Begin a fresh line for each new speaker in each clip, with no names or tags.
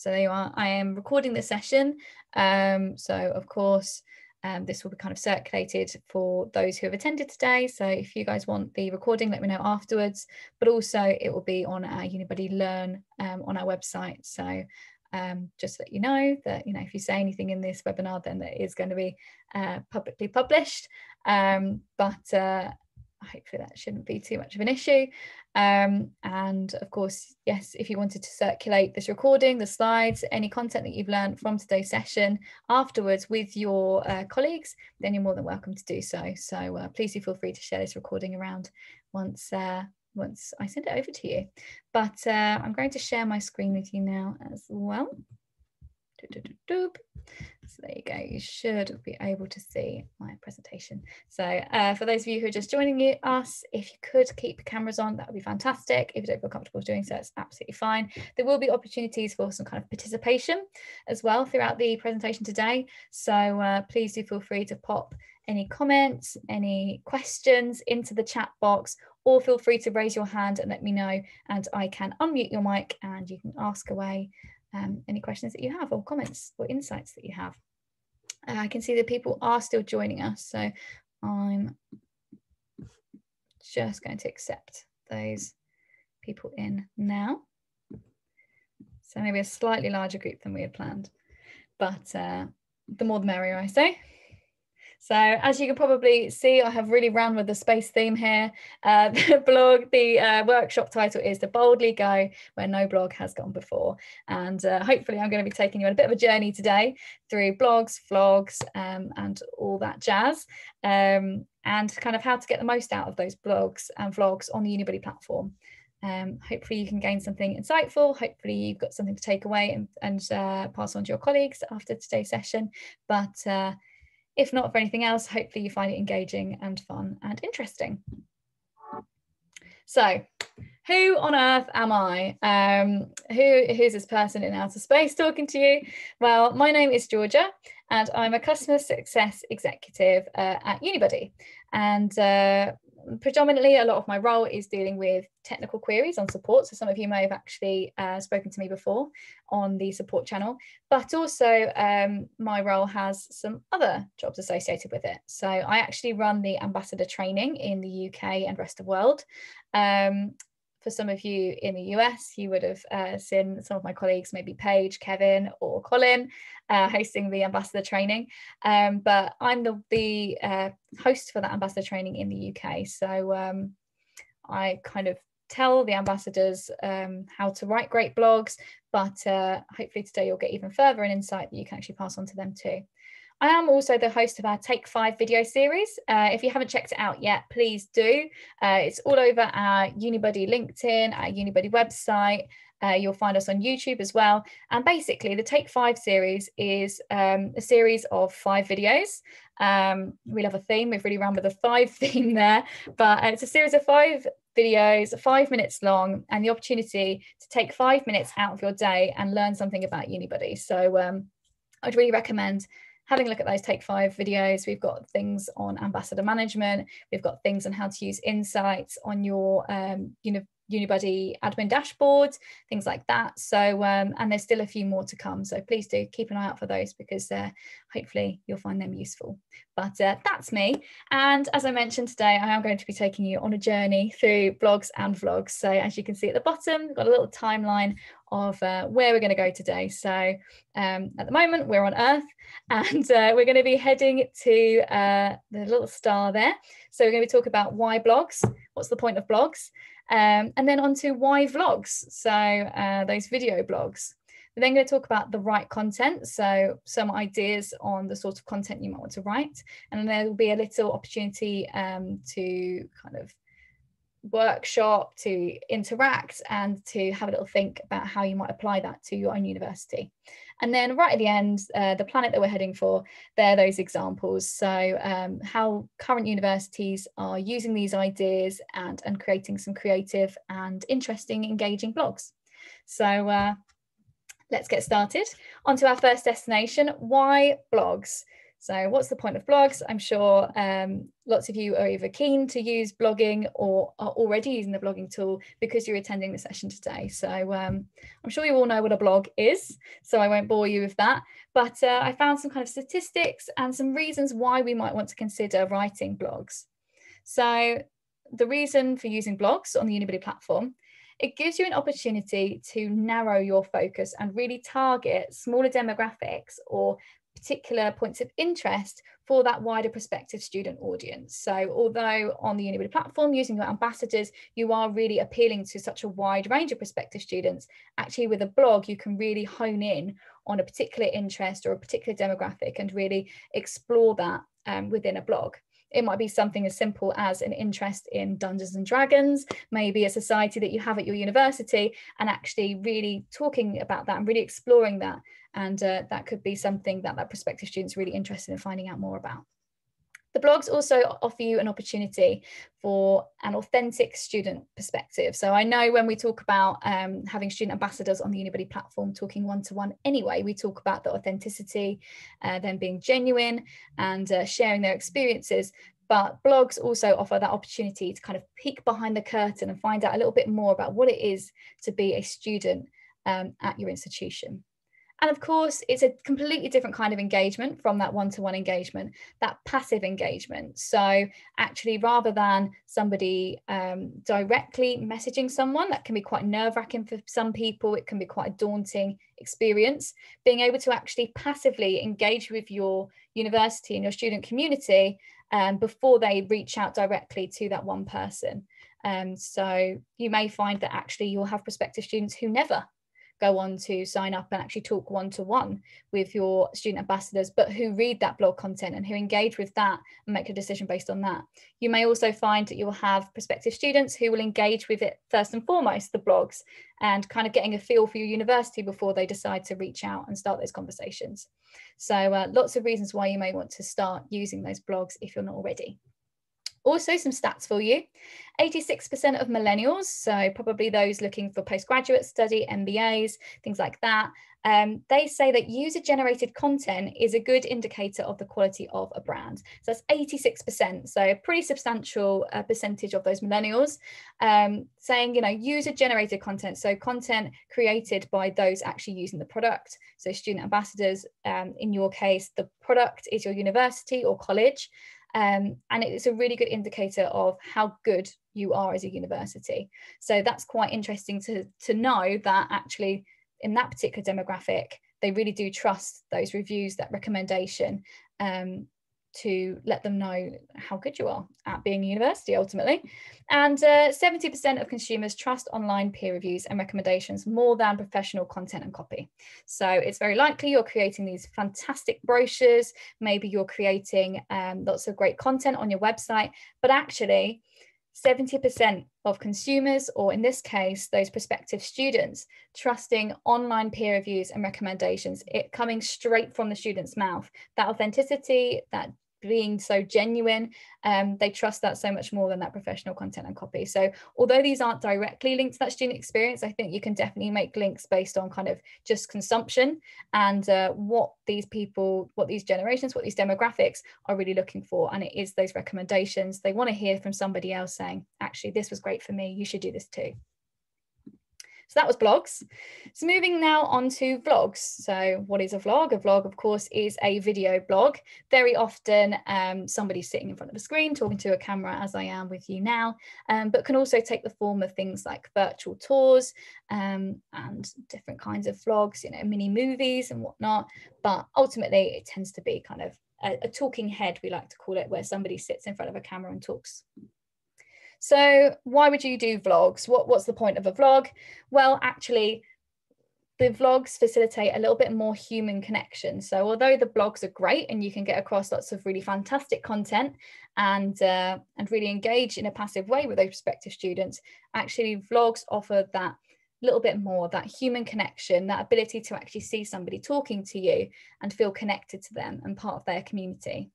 So there you are. I am recording this session. So of course, this will be kind of circulated for those who have attended today. So if you guys want the recording, let me know afterwards. But also it will be on our Unibuddy Learn on our website. So just to let you know that, if you say anything in this webinar, then that is going to be publicly published. But hopefully that shouldn't be too much of an issue. And of course, yes, if you wanted to circulate this recording, the slides, any content that you've learned from today's session afterwards with your colleagues, then you're more than welcome to do so. So please do feel free to share this recording around once I send it over to you. But I'm going to share my screen with you now as well. So there you go, you should be able to see my presentation. So for those of you who are just joining us, if you could keep your cameras on, that would be fantastic. If you don't feel comfortable doing so, it's absolutely fine. There will be opportunities for some kind of participation as well throughout the presentation today. So please do feel free to pop any comments, any questions into the chat box, or feel free to raise your hand and let me know, and I can unmute your mic and you can ask away any questions that you have, or comments or insights that you have. I can see that people are still joining us, so I'm just going to accept those people in now. So maybe a slightly larger group than we had planned, but the more the merrier, I say. So as you can probably see, I have really ran with the space theme here. The workshop title is To Boldly Go Where No Blog Has Gone Before. And hopefully I'm going to be taking you on a bit of a journey today through blogs, vlogs, and all that jazz, and kind of how to get the most out of those blogs and vlogs on the Unibuddy platform. Hopefully you can gain something insightful. Hopefully you've got something to take away and pass on to your colleagues after today's session. But if not for anything else, hopefully you find it engaging and fun and interesting. So, who on earth am I? Who's this person in outer space talking to you? Well, my name is Georgia, and I'm a customer success executive at Unibuddy. And predominantly, a lot of my role is dealing with technical queries on support. So some of you may have actually spoken to me before on the support channel, but also my role has some other jobs associated with it. So I actually run the ambassador training in the UK and rest of the world. For some of you in the US, you would have seen some of my colleagues, maybe Paige, Kevin, or Colin, hosting the ambassador training. But I'm the host for that ambassador training in the UK. So I kind of tell the ambassadors how to write great blogs, but hopefully today you'll get even further an insight that you can actually pass on to them too. I am also the host of our Take 5 video series. If you haven't checked it out yet, please do. It's all over our Unibuddy LinkedIn, our Unibuddy website. You'll find us on YouTube as well. And basically the Take 5 series is a series of 5 videos. We love a theme. We've really run with a 5 theme there, but it's a series of 5 videos, 5 minutes long, and the opportunity to take 5 minutes out of your day and learn something about Unibuddy. So I'd really recommend having a look at those Take 5 videos. We've got things on ambassador management. We've got things on how to use insights on your Unibuddy admin dashboards, things like that. So, and there's still a few more to come. So please do keep an eye out for those, because hopefully you'll find them useful. But that's me. And as I mentioned today, I am going to be taking you on a journey through blogs and vlogs. So as you can see at the bottom, we've got a little timeline of where we're going to go today. So at the moment we're on Earth, and we're going to be heading to the little star there. So we're going to be talking about why blogs, what's the point of blogs, and then on to why vlogs, so those video blogs. We're then going to talk about the right content, so some ideas on the sort of content you might want to write, and then there will be a little opportunity to kind of workshop, to interact, and to have a little think about how you might apply that to your own university. And then right at the end, the planet that we're heading for, they're those examples. So how current universities are using these ideas and creating some creative and interesting, engaging blogs. So let's get started. On to our first destination, why blogs? So what's the point of blogs? I'm sure lots of you are either keen to use blogging or are already using the blogging tool because you're attending the session today. So I'm sure you all know what a blog is, so I won't bore you with that. But I found some kind of statistics and some reasons why we might want to consider writing blogs. So the reason for using blogs on the Unibuddy platform, it gives you an opportunity to narrow your focus and really target smaller demographics or particular points of interest for that wider prospective student audience. So although on the Unibuddy platform, using your ambassadors, you are really appealing to such a wide range of prospective students, actually with a blog, you can really hone in on a particular interest or a particular demographic and really explore that within a blog. It might be something as simple as an interest in Dungeons and Dragons, maybe a society that you have at your university, and actually really talking about that and really exploring that. And that could be something that prospective student's really interested in finding out more about. The blogs also offer you an opportunity for an authentic student perspective. So I know when we talk about having student ambassadors on the Unibuddy platform talking one-to-one anyway, we talk about the authenticity, them being genuine and sharing their experiences. But blogs also offer that opportunity to kind of peek behind the curtain and find out a little bit more about what it is to be a student at your institution. And of course, it's a completely different kind of engagement from that one-to-one engagement, that passive engagement. So actually, rather than somebody directly messaging someone, that can be quite nerve-wracking for some people. It can be quite a daunting experience. Being able to actually passively engage with your university and your student community before they reach out directly to that one person. So you may find that actually you'll have prospective students who never go on to sign up and actually talk one-to-one with your student ambassadors, but who read that blog content and who engage with that and make a decision based on that. You may also find that you'll have prospective students who will engage with it first and foremost, the blogs, and kind of getting a feel for your university before they decide to reach out and start those conversations. So lots of reasons why you may want to start using those blogs if you're not already. Also, some stats for you. 86% of millennials, so probably those looking for postgraduate study, MBAs, things like that, they say that user-generated content is a good indicator of the quality of a brand. So that's 86%, so a pretty substantial percentage of those millennials saying, user-generated content, so content created by those actually using the product. So student ambassadors, in your case, the product is your university or college. And it's a really good indicator of how good you are as a university. So that's quite interesting to know that actually in that particular demographic, they really do trust those reviews, that recommendation, to let them know how good you are at being a university ultimately. And 70% of consumers trust online peer reviews and recommendations more than professional content and copy. So it's very likely you're creating these fantastic brochures, maybe you're creating lots of great content on your website, but actually 70% of consumers, or in this case, those prospective students, trusting online peer reviews and recommendations, it coming straight from the student's mouth. That authenticity, that being so genuine, they trust that so much more than that professional content and copy. So although these aren't directly linked to that student experience, I think you can definitely make links based on kind of just consumption and what these people, what these generations, what these demographics are really looking for. And it is those recommendations. They want to hear from somebody else saying, actually, this was great for me, you should do this too. So that was blogs. So moving now on to vlogs. So what is a vlog? A vlog, of course, is a video blog. Very often somebody's sitting in front of a screen talking to a camera, as I am with you now, but can also take the form of things like virtual tours and different kinds of vlogs, mini movies and whatnot. But ultimately, it tends to be kind of a talking head, we like to call it, where somebody sits in front of a camera and talks. So why would you do vlogs? What's the point of a vlog? Well, actually, the vlogs facilitate a little bit more human connection. So although the blogs are great and you can get across lots of really fantastic content and really engage in a passive way with those prospective students, actually vlogs offer that little bit more, that human connection, that ability to actually see somebody talking to you and feel connected to them and part of their community.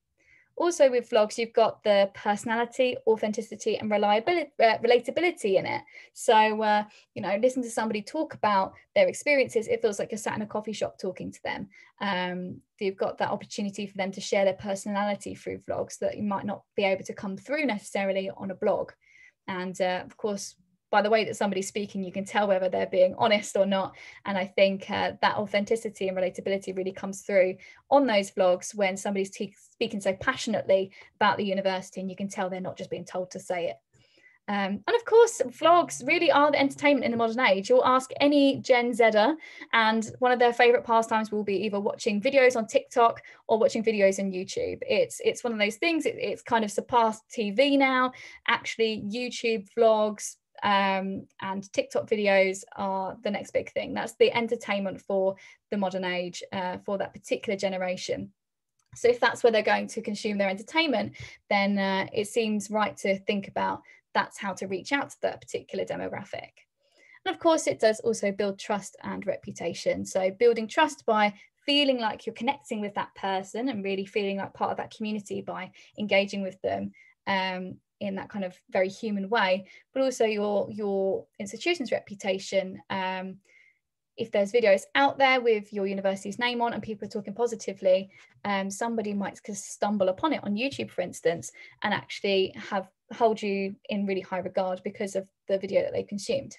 Also with vlogs, you've got the personality, authenticity and reliability, relatability in it. So, you know, listen to somebody talk about their experiences. It feels like you're sat in a coffee shop talking to them. You've got that opportunity for them to share their personality through vlogs that you might not be able to come through necessarily on a blog. And of course, by the way that somebody's speaking, you can tell whether they're being honest or not. And I think that authenticity and relatability really comes through on those vlogs when somebody's speaking so passionately about the university, and you can tell they're not just being told to say it. And of course, vlogs really are the entertainment in the modern age. You'll ask any Gen Zer, and one of their favorite pastimes will be either watching videos on TikTok or watching videos on YouTube. It's one of those things. It's kind of surpassed TV now. Actually, YouTube vlogs and TikTok videos are the next big thing. That's the entertainment for the modern age, for that particular generation. So if that's where they're going to consume their entertainment, then it seems right to think about that's how to reach out to that particular demographic. And of course, it does also build trust and reputation. So building trust by feeling like you're connecting with that person and really feeling like part of that community by engaging with them in that kind of very human way, but also your institution's reputation. If there's videos out there with your university's name on and people are talking positively, somebody might stumble upon it on YouTube, for instance, and actually hold you in really high regard because of the video that they consumed.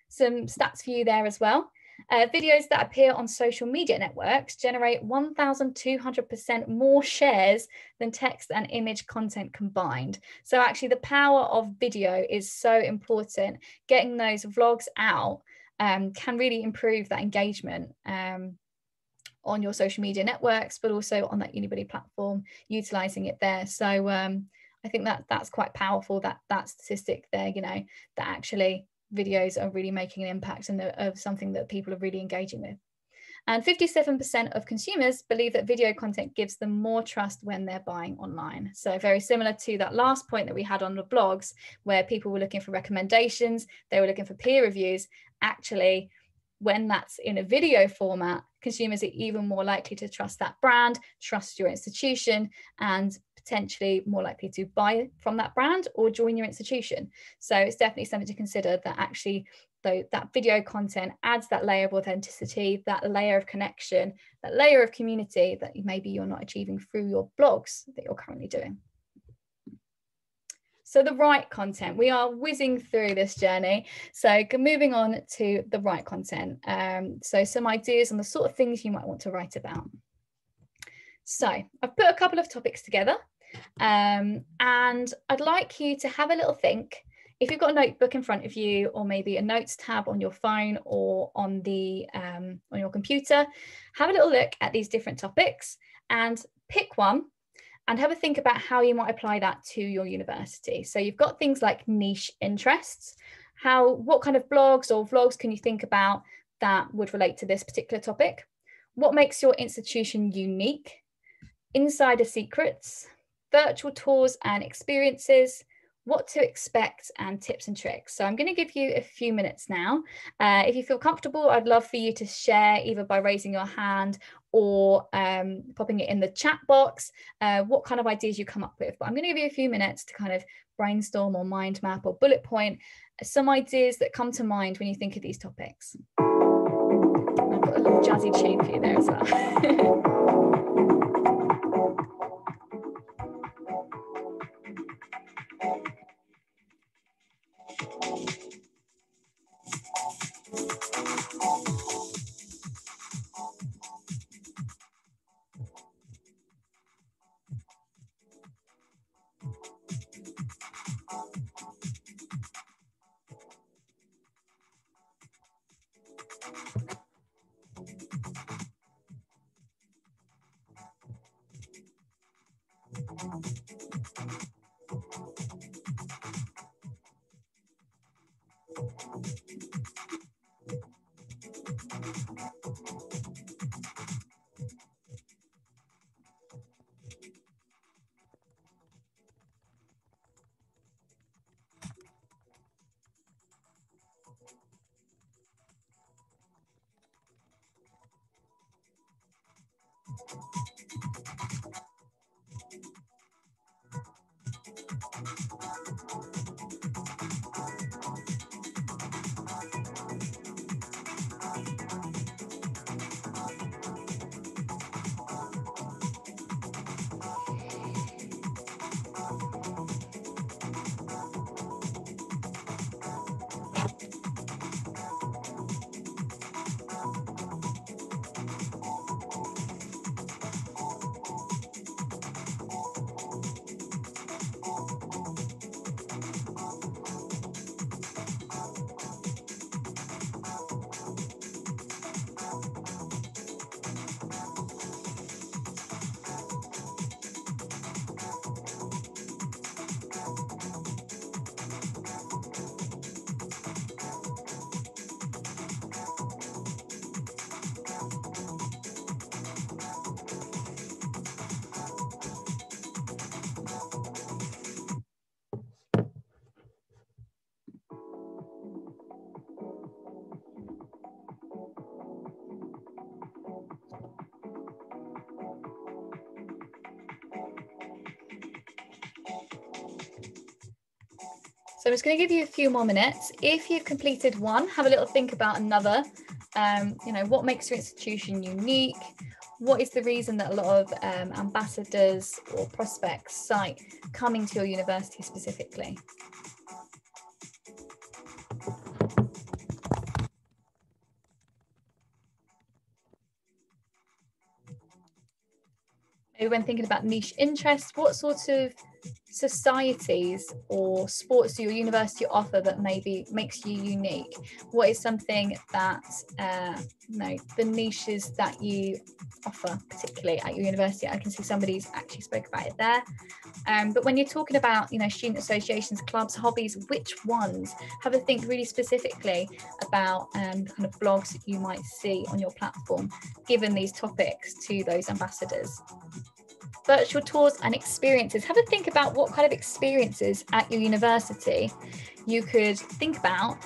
Some stats for you there as well. Videos that appear on social media networks generate 1,200% more shares than text and image content combined. So actually the power of video is so important. Getting those vlogs out can really improve that engagement on your social media networks, but also on that Unibuddy platform, utilizing it there. So I think that's quite powerful, that statistic there, you know, that actually videos are really making an impact and of something that people are really engaging with. And 57% of consumers believe that video content gives them more trust when they're buying online. So very similar to that last point that we had on the blogs, where people were looking for recommendations, they were looking for peer reviews. Actually, when that's in a video format, consumers are even more likely to trust that brand, trust your institution, and potentially more likely to buy from that brand or join your institution. So it's definitely something to consider, that actually that video content adds that layer of authenticity, that layer of connection, that layer of community that maybe you're not achieving through your blogs that you're currently doing. So the right content, we are whizzing through this journey. So moving on to the right content. So some ideas on the sort of things you might want to write about. So I've put a couple of topics together and I'd like you to have a little think. If you've got a notebook in front of you, or maybe a notes tab on your phone or on your computer, have a little look at these different topics and pick one and have a think about how you might apply that to your university. So you've got things like niche interests. What kind of blogs or vlogs can you think about that would relate to this particular topic? What makes your institution unique? Insider secrets, virtual tours and experiences, what to expect, and tips and tricks. So I'm going to give you a few minutes now. If you feel comfortable, I'd love for you to share either by raising your hand or popping it in the chat box, what kind of ideas you come up with. But I'm going to give you a few minutes to kind of brainstorm or mind map or bullet point some ideas that come to mind when you think of these topics. I've got a little jazzy tune for you there as well. So I'm just going to give you a few more minutes. If you've completed one, have a little think about another. You know, what makes your institution unique? What is the reason that a lot of ambassadors or prospects cite coming to your university specifically? When thinking about niche interests, what sort of societies or sports do your university offer that maybe makes you unique? What is something that the niches that you offer particularly at your university? I can see somebody's actually spoke about it there. But when you're talking about, you know, student associations, clubs, hobbies, which ones? Have a think really specifically about kind of blogs that you might see on your platform, given these topics to those ambassadors. Virtual tours and experiences. Have a think about what kind of experiences at your university you could think about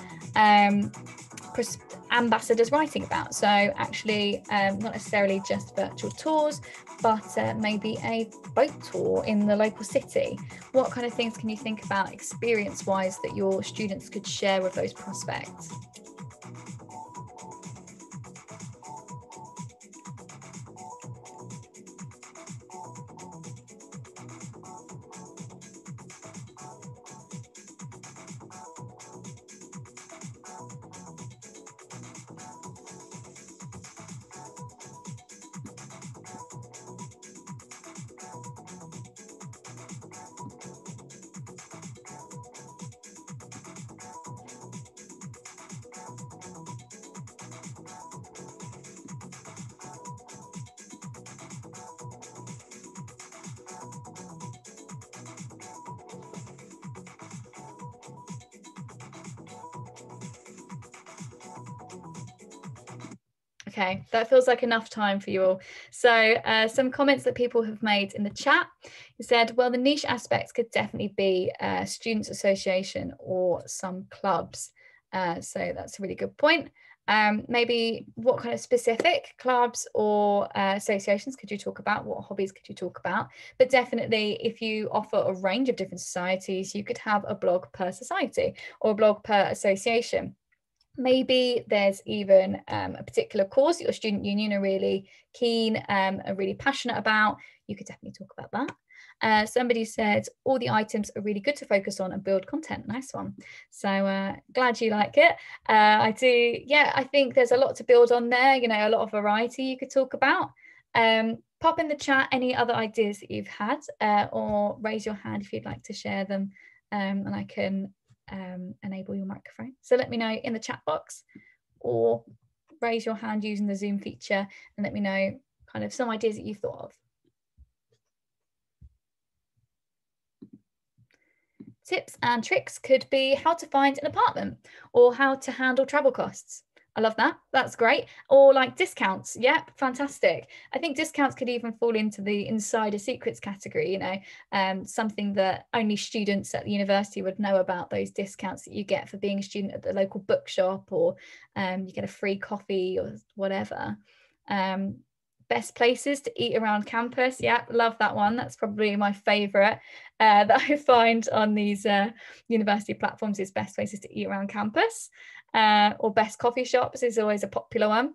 ambassadors writing about. So actually not necessarily just virtual tours, but maybe a boat tour in the local city. What kind of things can you think about experience-wise that your students could share with those prospects? Okay, that feels like enough time for you all. So some comments that people have made in the chat. You said, well, the niche aspects could definitely be students association or some clubs. So that's a really good point. Maybe what kind of specific clubs or associations could you talk about? What hobbies could you talk about? But definitely if you offer a range of different societies, you could have a blog per society or a blog per association. Maybe there's even a particular cause that your student union are really keen and really passionate about. You could definitely talk about that. Somebody said all the items are really good to focus on and build content. Nice one. So glad you like it. I do. Yeah, I think there's a lot to build on there. You know, a lot of variety you could talk about. Pop in the chat any other ideas that you've had or raise your hand if you'd like to share them and I can enable your microphone. So let me know in the chat box or raise your hand using the Zoom feature and let me know kind of some ideas that you've thought of. Tips and tricks could be how to find an apartment or how to handle travel costs. I love that. That's great. Or like discounts. Yep, fantastic. I think discounts could even fall into the insider secrets category, you know, something that only students at the university would know about, those discounts that you get for being a student at the local bookshop or you get a free coffee or whatever. Best places to eat around campus. Yeah, love that one. That's probably my favorite that I find on these university platforms is best places to eat around campus. Or best coffee shops is always a popular one.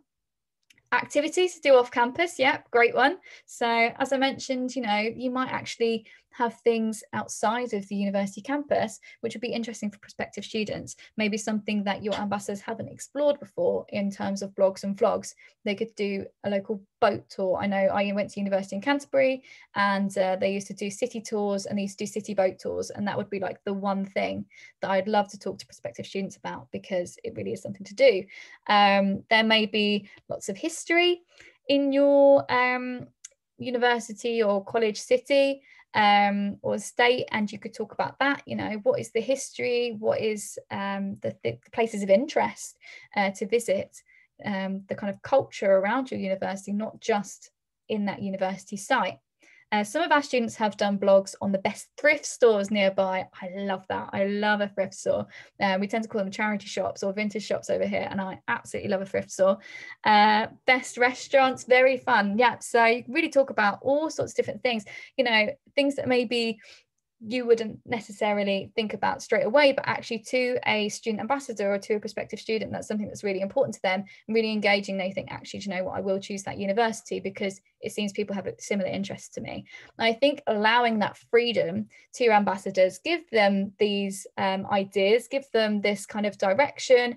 Activities to do off campus, yeah, great one. So as I mentioned, you know, you might actually have things outside of the university campus, which would be interesting for prospective students. Maybe something that your ambassadors haven't explored before in terms of blogs and vlogs. They could do a local boat tour. I know I went to university in Canterbury and they used to do city tours and they used to do city boat tours. And that would be like the one thing that I'd love to talk to prospective students about because it really is something to do. There may be lots of history in your university or college city or state, and you could talk about that. You know, what is the history, what is the places of interest to visit, the kind of culture around your university, not just in that university site. Some of our students have done blogs on the best thrift stores nearby. I love that. I love a thrift store. We tend to call them charity shops or vintage shops over here, and I absolutely love a thrift store. Best restaurants, very fun. Yeah, so you really talk about all sorts of different things, you know, things that maybe you wouldn't necessarily think about straight away, but actually to a student ambassador or to a prospective student, that's something that's really important to them and really engaging. They think, actually, do you know what, I will choose that university because it seems people have a similar interest to me. And I think allowing that freedom to your ambassadors, give them these ideas, give them this kind of direction,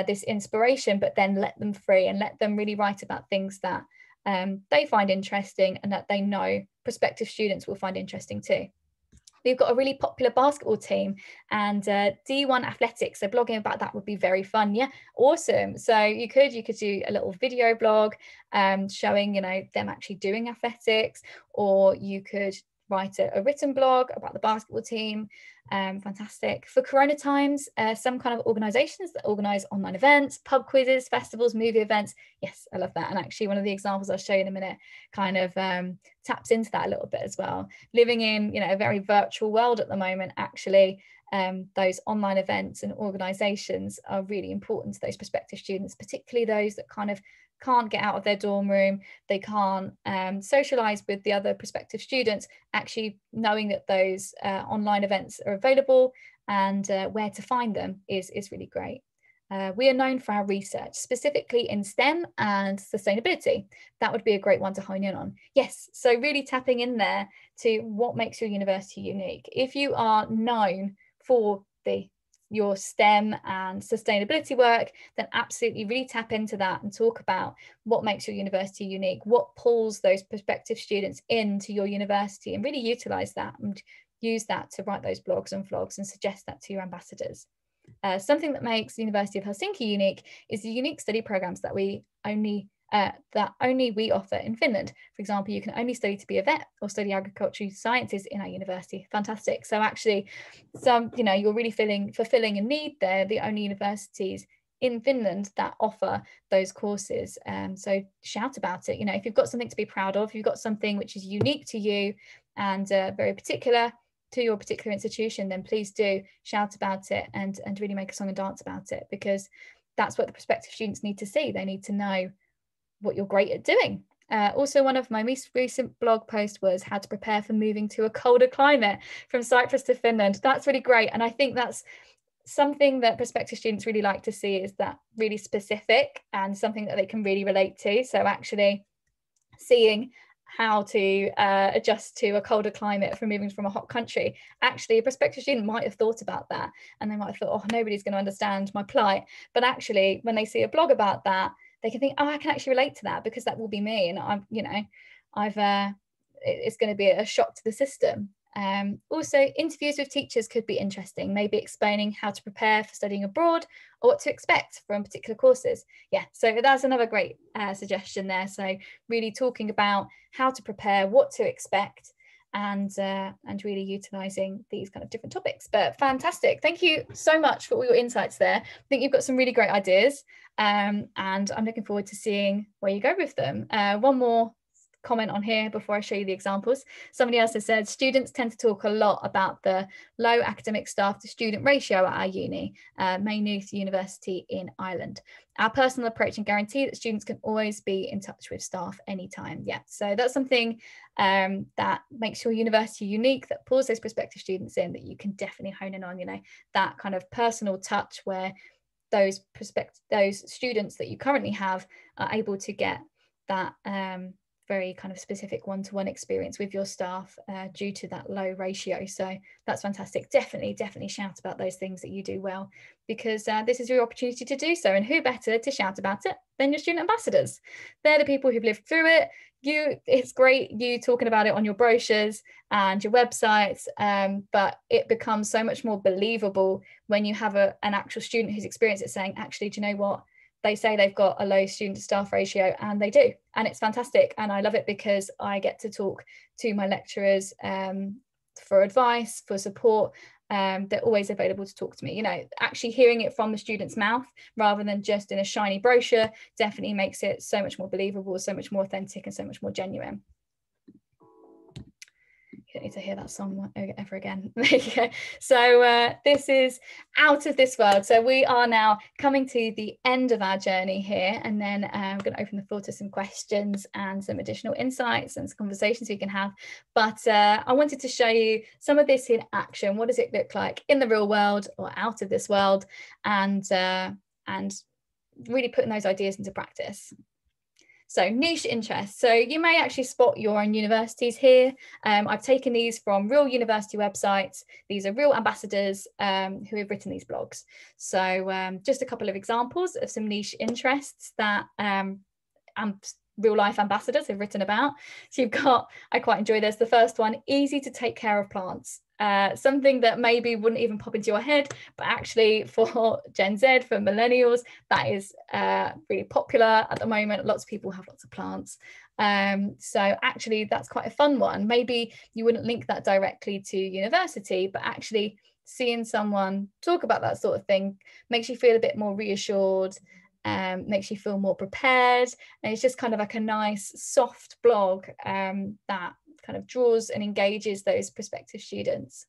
this inspiration, but then let them free and let them really write about things that they find interesting and that they know prospective students will find interesting too. We've got a really popular basketball team and D1 athletics, so blogging about that would be very fun. Yeah, awesome. So you could do a little video blog showing, you know, them actually doing athletics, or you could write a written blog about the basketball team. Fantastic. For Corona times, some kind of organizations that organize online events, pub quizzes, festivals, movie events. Yes, I love that. And actually one of the examples I'll show you in a minute kind of taps into that a little bit as well. Living in, you know, a very virtual world at the moment, actually, those online events and organizations are really important to those prospective students, particularly those that kind of can't get out of their dorm room, they can't socialize with the other prospective students. Actually knowing that those online events are available and where to find them is really great. We are known for our research, specifically in STEM and sustainability. That would be a great one to hone in on. Yes, so really tapping in there to what makes your university unique. If you are known for your STEM and sustainability work, then absolutely really tap into that and talk about what makes your university unique, what pulls those prospective students into your university, and really utilize that and use that to write those blogs and vlogs and suggest that to your ambassadors. Something that makes the University of Helsinki unique is the unique study programs that only we offer in Finland. For example, you can only study to be a vet or study agricultural sciences in our university. Fantastic. So actually, you're really fulfilling a need there. The only universities in Finland that offer those courses. So shout about it. You know, if you've got something to be proud of, you've got something which is unique to you and very particular to your particular institution, then please do shout about it and really make a song and dance about it, because that's what the prospective students need to see. They need to know what you're great at doing. Also, one of my most recent blog posts was how to prepare for moving to a colder climate from Cyprus to Finland. That's really great. And I think that's something that prospective students really like to see, is that really specific and something that they can really relate to. So actually seeing how to adjust to a colder climate from moving from a hot country. Actually, a prospective student might have thought about that and they might have thought, oh, nobody's going to understand my plight. But actually, when they see a blog about that, they can think, oh, I can actually relate to that because that will be me. And it's going to be a shock to the system. Also, interviews with teachers could be interesting, maybe explaining how to prepare for studying abroad or what to expect from particular courses. Yeah, so that's another great suggestion there. So really talking about how to prepare, what to expect, and really utilising these kind of different topics. But fantastic. Thank you so much for all your insights there. I think you've got some really great ideas, and I'm looking forward to seeing where you go with them. One more comment on here before I show you the examples. Somebody else has said students tend to talk a lot about the low academic staff to student ratio at our uni, Maynooth University in Ireland. Our personal approach and guarantee that students can always be in touch with staff anytime. Yeah, so that's something that makes your university unique, that pulls those prospective students in, that you can definitely hone in on, you know, that kind of personal touch where those students that you currently have are able to get that very kind of specific one-to-one experience with your staff due to that low ratio. So that's fantastic. Definitely shout about those things that you do well, because this is your opportunity to do so. And who better to shout about it than your student ambassadors? They're the people who've lived through it. It's great you talking about it on your brochures and your websites, but it becomes so much more believable when you have an actual student who's experienced it saying, actually, do you know what? They say they've got a low student to staff ratio, and they do, and it's fantastic. And I love it because I get to talk to my lecturers for advice, for support. They're always available to talk to me. You know, actually hearing it from the student's mouth rather than just in a shiny brochure definitely makes it so much more believable, so much more authentic, and so much more genuine. don't need to hear that song ever again. There you go. So this is Out of This World. So we are now coming to the end of our journey here, and then I'm going to open the floor to some questions and some additional insights and some conversations we can have. But I wanted to show you some of this in action. What does it look like in the real world or out of this world, and really putting those ideas into practice. So niche interests. So you may actually spot your own universities here. I've taken these from real university websites. These are real ambassadors who have written these blogs. So just a couple of examples of some niche interests that real life ambassadors have written about. So you've got, I quite enjoy this, the first one, easy to take care of plants. Something that maybe wouldn't even pop into your head, but actually for Gen Z, for millennials, that is really popular at the moment. Lots of people have lots of plants. So actually that's quite a fun one. Maybe you wouldn't link that directly to university, but actually seeing someone talk about that sort of thing makes you feel a bit more reassured, makes you feel more prepared. And it's just kind of like a nice soft blog that kind of draws and engages those prospective students.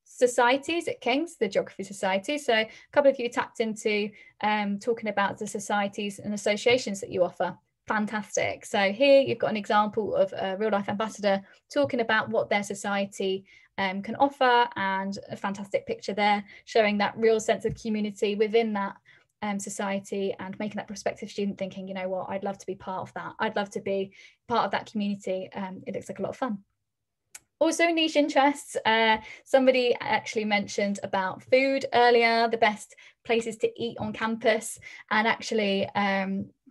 Societies at King's, the Geography Society. So a couple of you tapped into talking about the societies and associations that you offer. Fantastic. So here you've got an example of a real life ambassador talking about what their society can offer, and a fantastic picture there showing that real sense of community within that society, and making that prospective student thinking, you know what, I'd love to be part of that. I'd love to be part of that community. It looks like a lot of fun. Also niche interests. Somebody actually mentioned about food earlier, the best places to eat on campus, and actually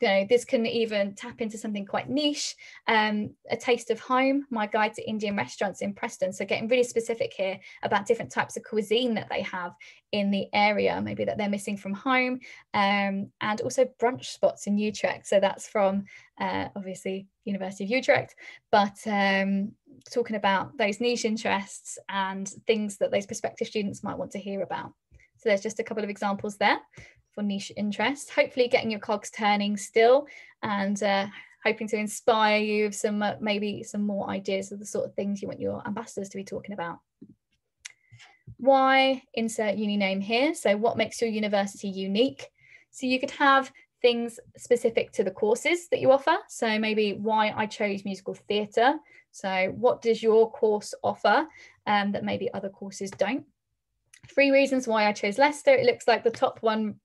you know, this can even tap into something quite niche. A Taste of Home, my guide to Indian restaurants in Preston. So getting really specific here about different types of cuisine that they have in the area, maybe that they're missing from home, and also brunch spots in Utrecht. So that's from obviously University of Utrecht, but talking about those niche interests and things that those prospective students might want to hear about. So there's just a couple of examples there for niche interests, hopefully getting your cogs turning still, and hoping to inspire you with some maybe some more ideas of the sort of things you want your ambassadors to be talking about. Why, insert uni name here. So what makes your university unique? So you could have things specific to the courses that you offer. So maybe why I chose musical theatre. So what does your course offer that maybe other courses don't? 3 reasons why I chose Leicester. It looks like the top one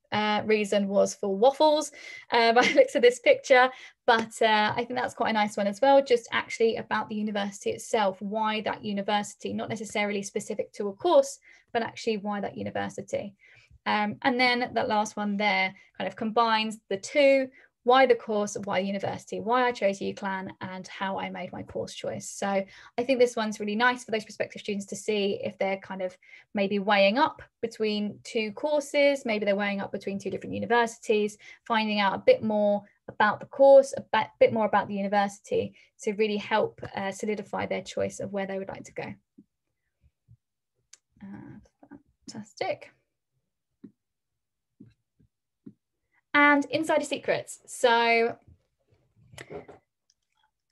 reason was for waffles by the looks of this picture, but I think that's quite a nice one as well, just actually about the university itself, why that university, not necessarily specific to a course, but actually why that university. And then that last one there kind of combines the two, why the course, why the university, why I chose UCLan, and how I made my course choice. So I think this one's really nice for those prospective students to see if they're kind of maybe weighing up between 2 courses, maybe they're weighing up between 2 different universities, finding out a bit more about the course, a bit more about the university to really help solidify their choice of where they would like to go. Fantastic. And insider secrets. So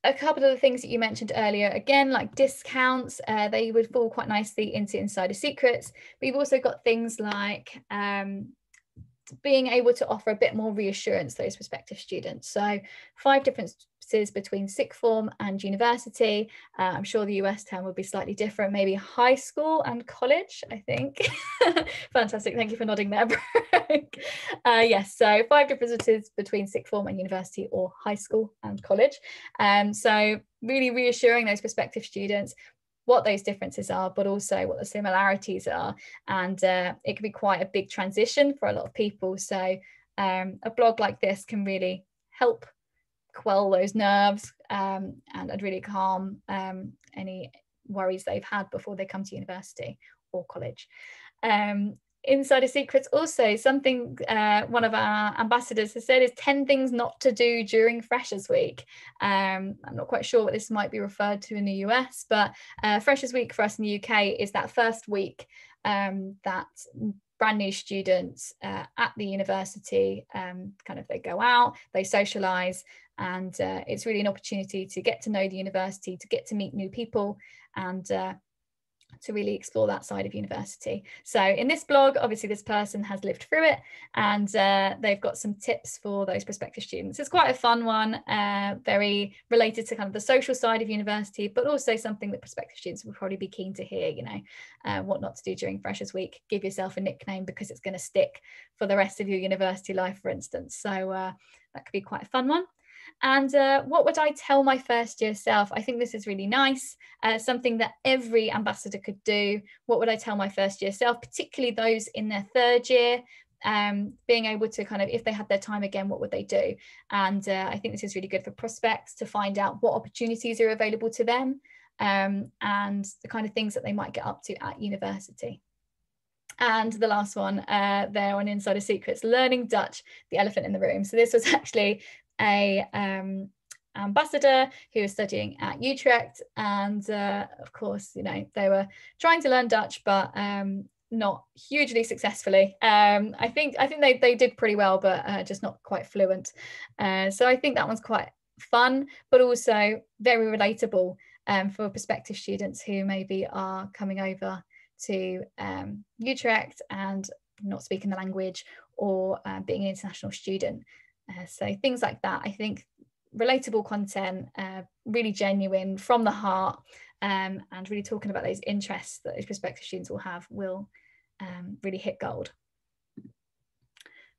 a couple of the things that you mentioned earlier, again, like discounts, they would fall quite nicely into insider secrets. But you've also got things like being able to offer a bit more reassurance to those prospective students. So 5 differences between sixth form and university. I'm sure the US term would be slightly different, maybe high school and college, I think. Fantastic, thank you for nodding there. Yes, so 5 differences between sixth form and university, or high school and college. So really reassuring those prospective students what those differences are, but also what the similarities are. And it can be quite a big transition for a lot of people. So a blog like this can really help quell those nerves and really calm any worries they've had before they come to university or college. Insider secrets, also something one of our ambassadors has said is 10 things not to do during Freshers Week. I'm not quite sure what this might be referred to in the US, but Freshers Week for us in the UK is that first week that brand new students at the university. Kind of they go out, they socialize, and it's really an opportunity to get to know the university, to get to meet new people, and to really explore that side of university. So in this blog, obviously this person has lived through it, and they've got some tips for those prospective students. It's quite a fun one, very related to kind of the social side of university, but also something that prospective students will probably be keen to hear, you know, what not to do during Freshers Week. Give yourself a nickname because it's going to stick for the rest of your university life, for instance. So that could be quite a fun one. And what would I tell my first year self? I think this is really nice, something that every ambassador could do. What would I tell my first year self, particularly those in their third year, being able to kind of, if they had their time again, what would they do? And I think this is really good for prospects to find out what opportunities are available to them, and the kind of things that they might get up to at university. And the last one there on Insider Secrets, learning Dutch, the elephant in the room. So this was actually a ambassador who was studying at Utrecht, and of course, you know, they were trying to learn Dutch, but not hugely successfully. I think they did pretty well, but just not quite fluent. So I think that one's quite fun, but also very relatable for prospective students who maybe are coming over to Utrecht and not speaking the language, or being an international student. So things like that, I think relatable content, really genuine from the heart, and really talking about those interests that those prospective students will have will really hit gold.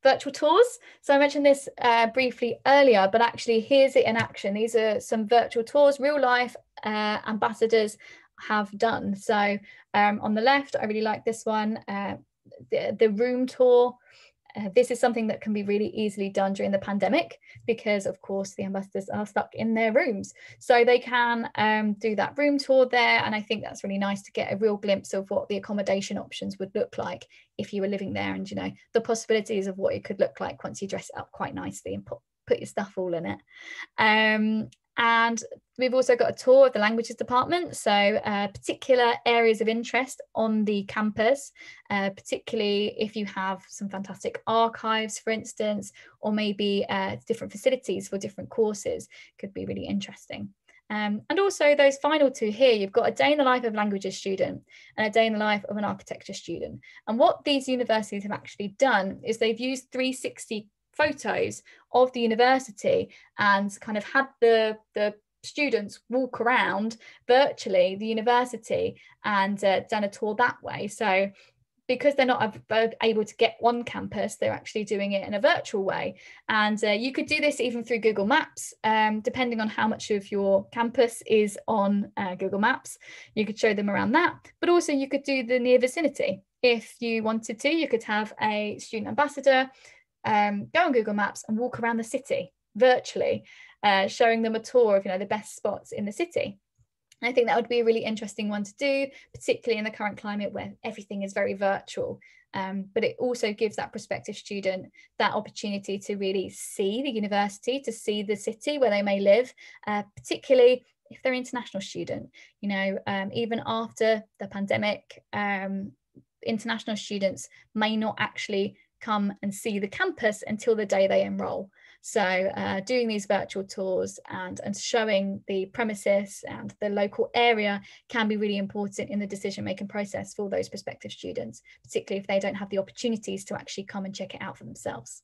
Virtual tours. So I mentioned this briefly earlier, but actually here's it in action. These are some virtual tours, real life ambassadors have done. So on the left, I really like this one, the room tour. This is something that can be really easily done during the pandemic because, of course, the ambassadors are stuck in their rooms. So they can do that room tour there. And I think that's really nice to get a real glimpse of what the accommodation options would look like if you were living there, and, you know, the possibilities of what it could look like once you dress it up quite nicely and put your stuff all in it. And we've also got a tour of the languages department, so particular areas of interest on the campus, particularly if you have some fantastic archives, for instance, or maybe different facilities for different courses, could be really interesting. And also those final two here, you've got a day in the life of a languages student and a day in the life of an architecture student. And what these universities have actually done is they've used 360 photos of the university and kind of had the students walk around virtually the university and done a tour that way. So because they're not able to get on campus, they're actually doing it in a virtual way. And you could do this even through Google Maps, depending on how much of your campus is on Google Maps. You could show them around that, but also you could do the near vicinity. If you wanted to, you could have a student ambassador go on Google Maps and walk around the city virtually, showing them a tour of, you know, the best spots in the city. And I think that would be a really interesting one to do, particularly in the current climate where everything is very virtual. But it also gives that prospective student that opportunity to really see the university, to see the city where they may live, particularly if they're an international student. You know, even after the pandemic, international students may not actually come and see the campus until the day they enroll. So doing these virtual tours and showing the premises and the local area can be really important in the decision-making process for those prospective students, particularly if they don't have the opportunities to actually come and check it out for themselves.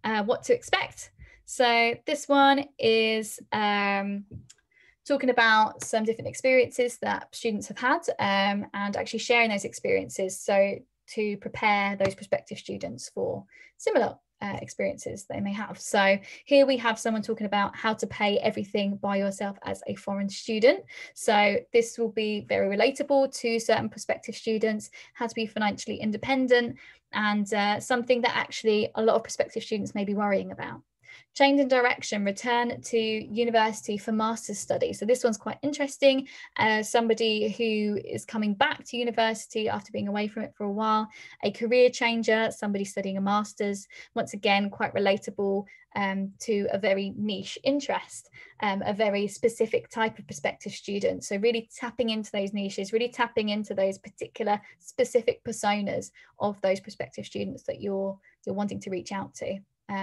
What to expect. So this one is talking about some different experiences that students have had, and actually sharing those experiences, so to prepare those prospective students for similar experiences they may have. So here we have someone talking about how to pay everything by yourself as a foreign student. So this will be very relatable to certain prospective students, how to be financially independent, and something that actually a lot of prospective students may be worrying about. change in direction, return to university for master's study. So this one's quite interesting. Somebody who is coming back to university after being away from it for a while, a career changer, somebody studying a master's, once again, quite relatable to a very niche interest, a very specific type of prospective student. So really tapping into those niches, really tapping into those particular specific personas of those prospective students that you're wanting to reach out to.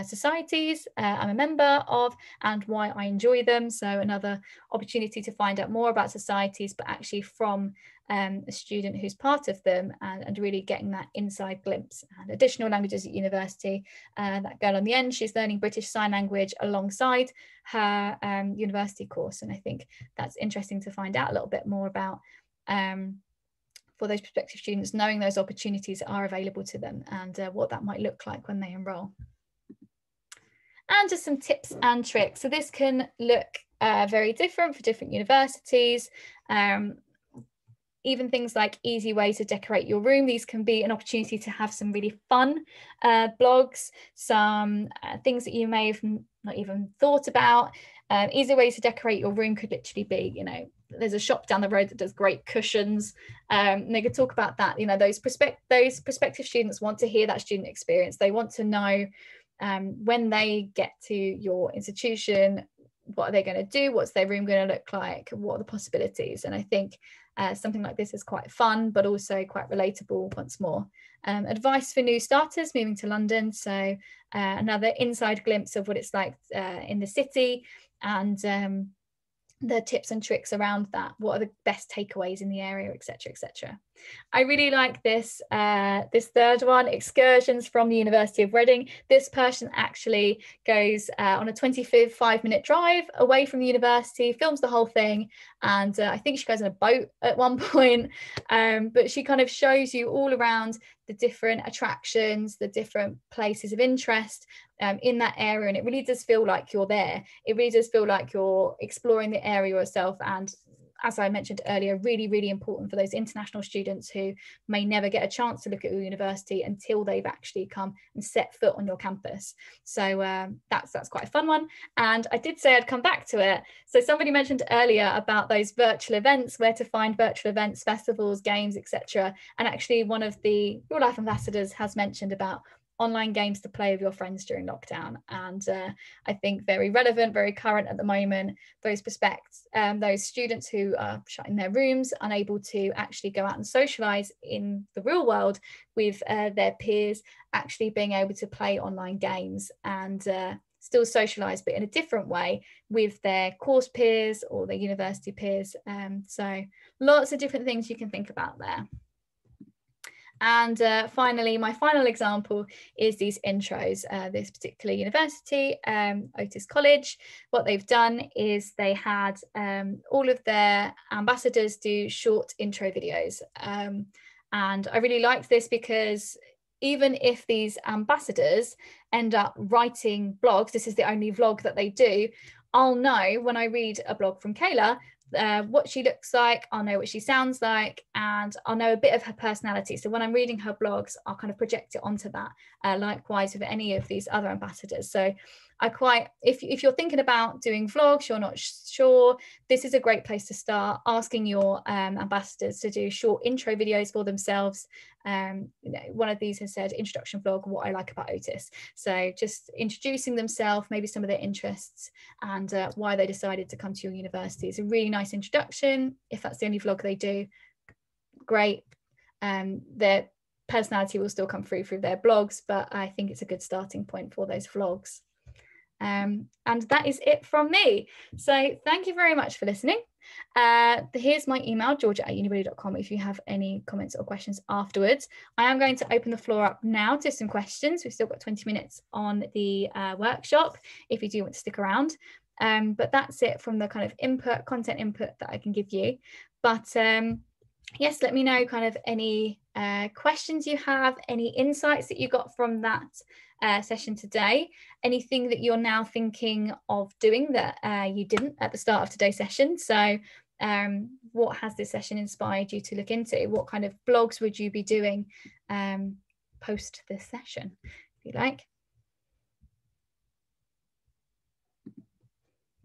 Societies I'm a member of and why I enjoy them. So another opportunity to find out more about societies, but actually from a student who's part of them, and really getting that inside glimpse. And additional languages at university. That girl on the end, she's learning British Sign Language alongside her university course. And I think that's interesting to find out a little bit more about for those prospective students, knowing those opportunities are available to them and what that might look like when they enroll. And just some tips and tricks. So this can look very different for different universities. Even things like easy ways to decorate your room. These can be an opportunity to have some really fun blogs, some things that you may have not even thought about. Easy ways to decorate your room could literally be, you know, there's a shop down the road that does great cushions. And they could talk about that. You know, those prospective students want to hear that student experience. They want to know when they get to your institution, what are they going to do? What's their room going to look like? What are the possibilities? And I think something like this is quite fun, but also quite relatable once more. Advice for new starters moving to London. So another inside glimpse of what it's like in the city, and the tips and tricks around that. What are the best takeaways in the area, etc., etc. I really like this this third one, excursions from the University of Reading. This person actually goes on a 25-minute drive away from the university, films the whole thing, and I think she goes on a boat at one point, but she kind of shows you all around the different attractions, the different places of interest in that area, and it really does feel like you're there. It really does feel like you're exploring the area yourself. And as I mentioned earlier, really, really important for those international students who may never get a chance to look at your university until they've actually come and set foot on your campus. So that's quite a fun one. And I did say I'd come back to it. So somebody mentioned earlier about those virtual events, where to find virtual events, festivals, games, etc. And actually one of the Real Life ambassadors has mentioned about online games to play with your friends during lockdown, and I think very relevant, very current at the moment. Those those students who are shut in their rooms, unable to actually go out and socialize in the real world with their peers, actually being able to play online games and still socialize, but in a different way with their course peers or their university peers. So lots of different things you can think about there. And finally, my final example is these intros. This particular university, Otis College, what they've done is they had all of their ambassadors do short intro videos. And I really liked this because even if these ambassadors end up writing blogs, this is the only vlog that they do, I'll know when I read a blog from Kayla what she looks like, I'll know what she sounds like, and I'll know a bit of her personality. So when I'm reading her blogs, I'll kind of project it onto that. Likewise with any of these other ambassadors. So if you're thinking about doing vlogs, you're not sure, this is a great place to start, asking your ambassadors to do short intro videos for themselves. You know, one of these has said introduction vlog, what I like about Otis. So just introducing themselves, maybe some of their interests, and why they decided to come to your university. It's a really nice introduction. If that's the only vlog they do, great. Their personality will still come through their blogs, but I think it's a good starting point for those vlogs. And that is it from me. So thank you very much for listening. Here's my email, georgia@unibuddy.com, if you have any comments or questions afterwards. I am going to open the floor up now to some questions. We've still got 20 minutes on the workshop if you do want to stick around. But that's it from the kind of content input that I can give you. But yes, let me know kind of any questions you have, any insights that you got from that session today, anything that you're now thinking of doing that you didn't at the start of today's session. So what has this session inspired you to look into? What kind of blogs would you be doing post this session, if you like?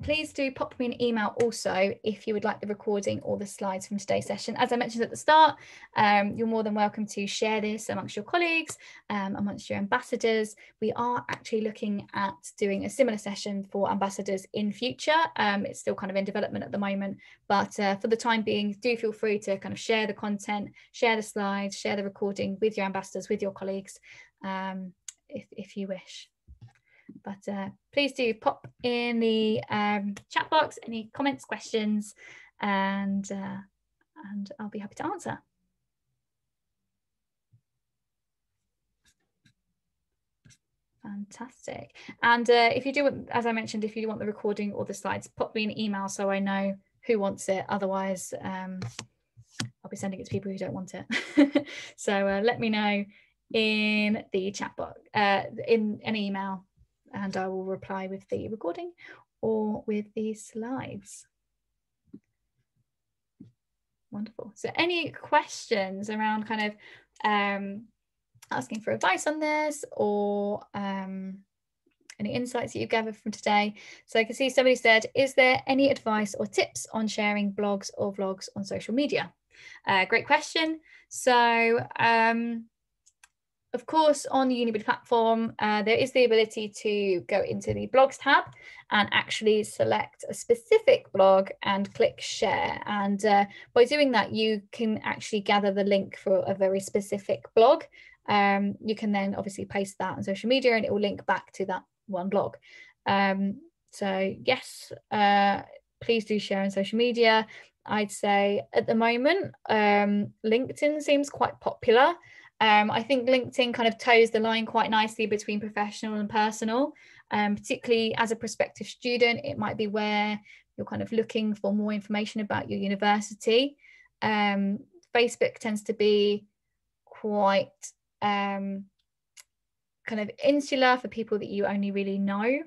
please do pop me an email also if you would like the recording or the slides from today's session. As I mentioned at the start, you're more than welcome to share this amongst your colleagues, amongst your ambassadors. We are actually looking at doing a similar session for ambassadors in future. It's still kind of in development at the moment, but for the time being, do feel free to kind of share the content, share the slides, share the recording with your ambassadors, with your colleagues, if you wish. But please do pop in the chat box any comments, questions, and I'll be happy to answer. Fantastic. And if you do, as I mentioned, if you want the recording or the slides, pop me an email so I know who wants it. Otherwise, I'll be sending it to people who don't want it. So let me know in the chat box, in an email, and I will reply with the recording or with the slides. Wonderful. So any questions around kind of asking for advice on this, or any insights that you gathered from today? So I can see somebody said, is there any advice or tips on sharing blogs or vlogs on social media? Great question. So of course, on the Unibuddy platform, there is the ability to go into the blogs tab and actually select a specific blog and click share. And by doing that, you can actually gather the link for a very specific blog. You can then obviously paste that on social media and it will link back to that one blog. So yes, please do share on social media. I'd say at the moment, LinkedIn seems quite popular. I think LinkedIn kind of toes the line quite nicely between professional and personal, particularly as a prospective student. It might be where you're kind of looking for more information about your university. Facebook tends to be quite kind of insular for people that you only really know.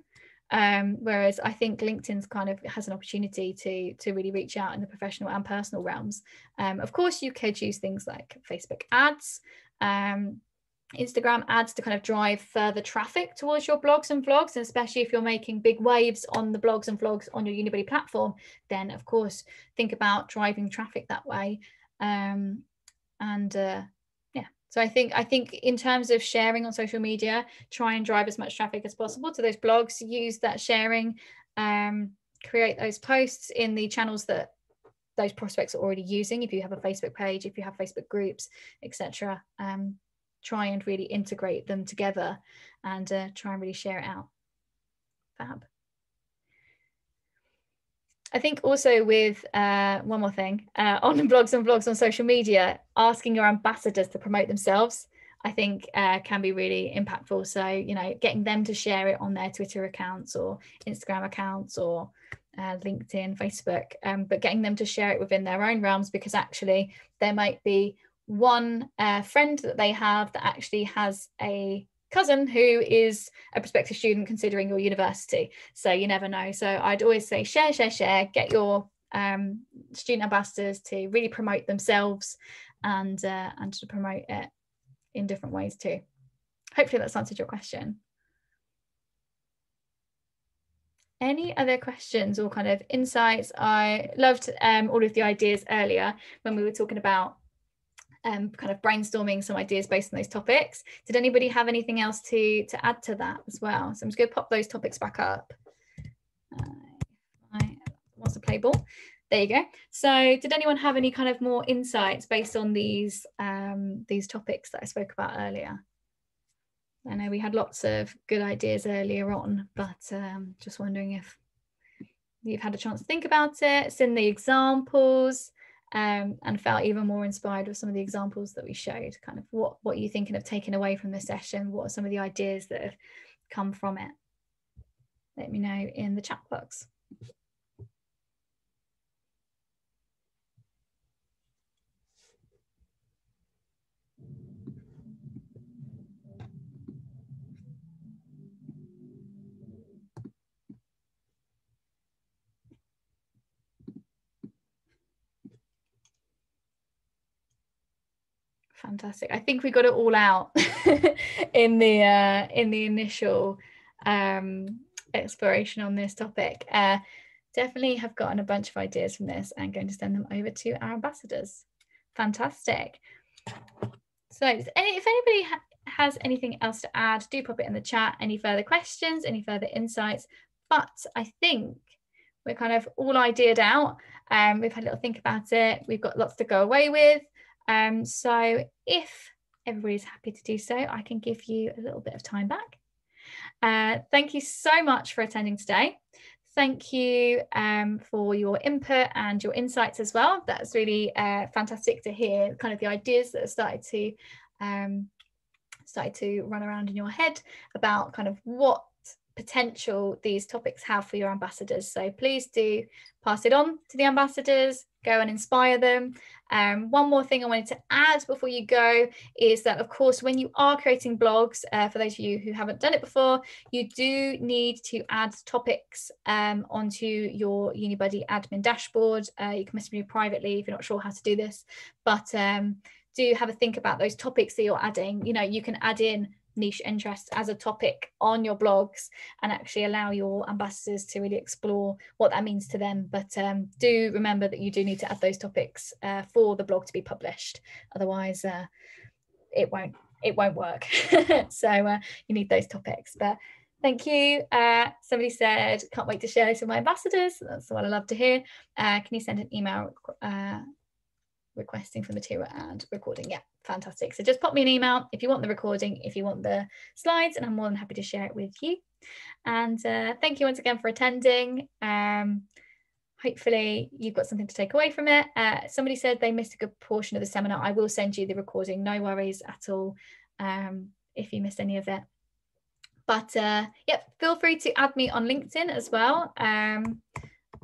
Whereas I think LinkedIn's kind of has an opportunity to really reach out in the professional and personal realms. Of course, you could use things like Facebook ads, Instagram ads to kind of drive further traffic towards your blogs and vlogs, and especially if you're making big waves on the blogs and vlogs on your Unibuddy platform, then of course think about driving traffic that way. Yeah, so I think in terms of sharing on social media, try and drive as much traffic as possible to those blogs. Use that sharing, create those posts in the channels that those prospects are already using. If you have a Facebook page, if you have Facebook groups, etc., try and really integrate them together and try and really share it out. Fab. I think also with one more thing on blogs and vlogs on social media, asking your ambassadors to promote themselves, I think can be really impactful. So, you know, getting them to share it on their Twitter accounts or Instagram accounts or LinkedIn, Facebook, but getting them to share it within their own realms, because actually there might be one friend that they have that actually has a cousin who is a prospective student considering your university. So you never know. So I'd always say share, get your student ambassadors to really promote themselves and to promote it in different ways too. Hopefully that's answered your question. Any other questions or kind of insights? I loved all of the ideas earlier when we were talking about kind of brainstorming some ideas based on those topics. Did anybody have anything else to add to that as well? So I'm just going to pop those topics back up. What's the play ball? There you go. So did anyone have any kind of more insights based on these topics that I spoke about earlier? I know we had lots of good ideas earlier on, but just wondering if you've had a chance to think about it, seen the examples, and felt even more inspired with some of the examples that we showed. Kind of what are you thinking of taking away from this session? What are some of the ideas that have come from it? Let me know in the chat box. Fantastic. I think we got it all out in the initial exploration on this topic. definitely have gotten a bunch of ideas from this and going to send them over to our ambassadors. Fantastic. So if anybody has anything else to add, do pop it in the chat. Any further questions, any further insights? But I think we're kind of all ideaed out. We've had a little think about it. We've got lots to go away with. So if everybody's happy to do so, I can give you a little bit of time back. Thank you so much for attending today. Thank you for your input and your insights as well. That's really fantastic to hear kind of the ideas that have started to run around in your head about kind of what potential these topics have for your ambassadors. So please do pass it on to the ambassadors, go and inspire them. One more thing I wanted to add before you go is that, of course, when you are creating blogs, for those of you who haven't done it before, you do need to add topics onto your Unibuddy admin dashboard. You can message me privately if you're not sure how to do this, but do have a think about those topics that you're adding. You know, you can add in niche interests as a topic on your blogs and actually allow your ambassadors to really explore what that means to them. But do remember that you do need to add those topics for the blog to be published. Otherwise, it won't work. So you need those topics. But thank you. Somebody said, can't wait to share this with my ambassadors. That's what I love to hear. Can you send an email requesting for material and recording? Yeah, fantastic. So just pop me an email if you want the recording, if you want the slides, and I'm more than happy to share it with you. And thank you once again for attending. Hopefully you've got something to take away from it. Somebody said they missed a good portion of the seminar. I will send you the recording, no worries at all, if you missed any of it. But yeah, feel free to add me on LinkedIn as well.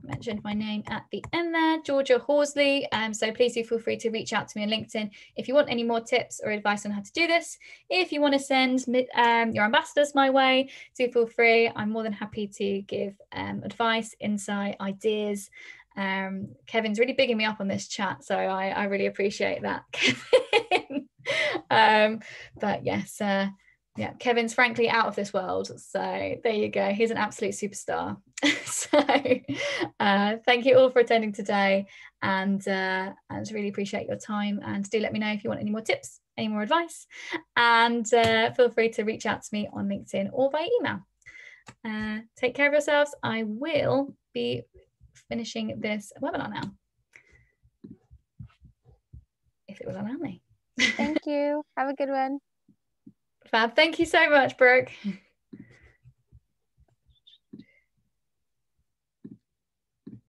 Mentioned my name at the end there, Georgia Horsley. So please do feel free to reach out to me on LinkedIn if you want any more tips or advice on how to do this. If you want to send your ambassadors my way, do feel free. I'm more than happy to give advice, insight, ideas. Kevin's really bigging me up on this chat, so I really appreciate that, Kevin. But yes, yeah, Kevin's frankly out of this world. So there you go. He's an absolute superstar. So thank you all for attending today, and really appreciate your time. And do let me know if you want any more tips, any more advice, and feel free to reach out to me on LinkedIn or by email. Take care of yourselves. I will be finishing this webinar now, if it will allow me.
Thank you. Have a good one.
Fab. Thank you so much, Brooke.